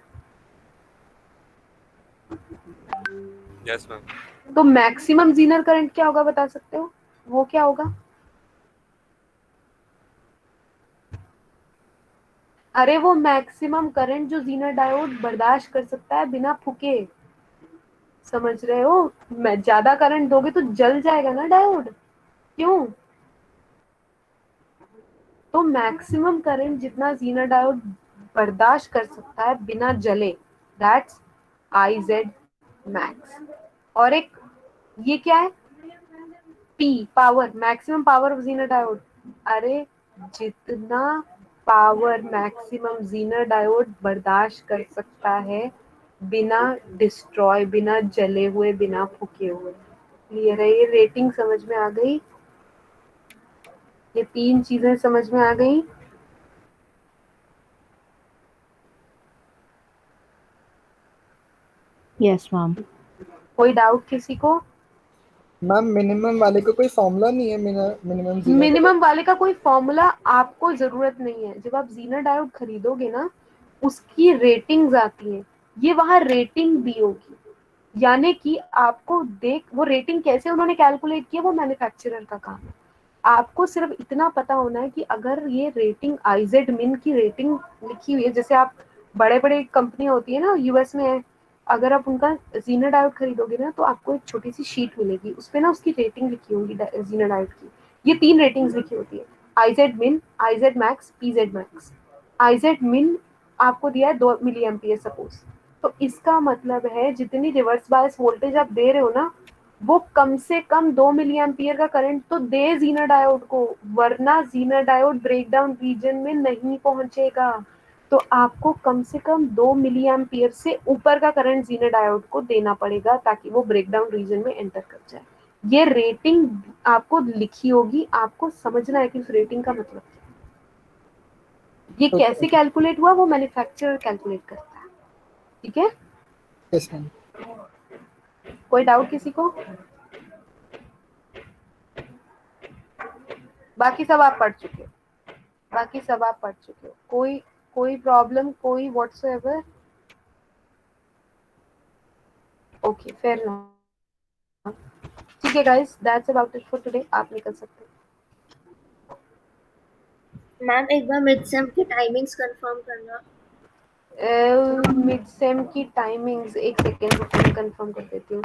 Speaker 5: Yes, ma'am.
Speaker 1: तो मैक्सिमम जीनर करंट क्या होगा बता सकते हो? वो क्या होगा? अरे वो मैक्सिमम करंट जो जीनर डायोड बर्दाश्त कर सकता है बिना फूके. समझ रहे हो? मैं ज्यादा करंट दोगे तो जल जाएगा ना डायोड. क्यों? तो मैक्सिमम करंट जितना जीनर डायोड बर्दाश्त कर सकता है बिना जले, दैट्स IZ मैक्स. और एक ये क्या है? P power, maximum power of Zener diode. अरे जितना पावर मैक्सिमम जीनर डायोड बर्दाश्त कर सकता है बिना डिस्ट्रॉय, बिना जले हुए, बिना फूके हुए. क्लियर है? ये रेटिंग समझ में आ गई? ये 3 चीजें समझ में आ गई?
Speaker 6: Yes ma'am.
Speaker 1: कोई डाउट किसी को?
Speaker 2: मैम मिनिमम वाले को कोई फॉर्मूला नहीं है मिनिमम जीरो
Speaker 1: मिनिमम वाले का कोई फॉर्मूला आपको जरूरत नहीं है. जब आप जीनर डायोड खरीदोगे ना, उसकी रेटिंग्स आती हैं, ये वहां रेटिंग दी होगी. यानी कि आपको वो रेटिंग कैसे उन्होंने कैलकुलेट किया, वो मैन्युफैक्चरर का काम है. आपको सिर्फ इतना पता होना है कि अगर ये रेटिंग IZ मिन की रेटिंग लिखी हुई है, जैसे आप बड़े बड़े कंपनी होती है ना US में है, अगर आप उनका जीनर डायोड खरीदोगे ना तो आपको एक छोटी सी शीट मिलेगी, उसपे ना उसकी रेटिंग लिखी होगी जीनर डायोड की. ये 3 रेटिंग्स लिखी होती है, IZ मिन, IZ max, PZ max. IZ मिन आपको दिया है 2 मिली एम्पियर सपोज. तो इसका मतलब है जितनी रिवर्स बायस वोल्टेज आप दे रहे हो ना, वो कम से कम 2 मिली एम्पियर का करंट तो दे जीनर डायोड को, वरना जीनर डायोड ब्रेकडाउन रीजन में नहीं पहुंचेगा. तो आपको कम से कम 2 मिली एम्पियर से ऊपर का करंट जीनर डायोड को देना पड़ेगा ताकि वो ब्रेकडाउन रीजन में एंटर कर जाए. ये रेटिंग आपको लिखी होगी, आपको समझना है कि उस रेटिंग का मतलब क्या है. ये
Speaker 2: Okay.
Speaker 1: कैसे कैलकुलेट हुआ वो मैन्युफैक्चरर कैलकुलेट करता है. ठीक है?
Speaker 2: Yes ma'am.
Speaker 1: कोई डाउट किसी को? बाकी सब आप पढ़ चुके हो. बाकी सब आप पढ़ चुके हो. कोई प्रॉब्लम, कोई व्हाट्सएवर? Okay, fair enough. ठीक है guys, that's about it for today. आप निकल सकते हो.
Speaker 8: मैम एक बार मिड सेम की टाइमिंग्स कंफर्म करना.
Speaker 1: मिड सेम की टाइमिंग्स एक सेकेंड कंफर्म कर देती हूँ.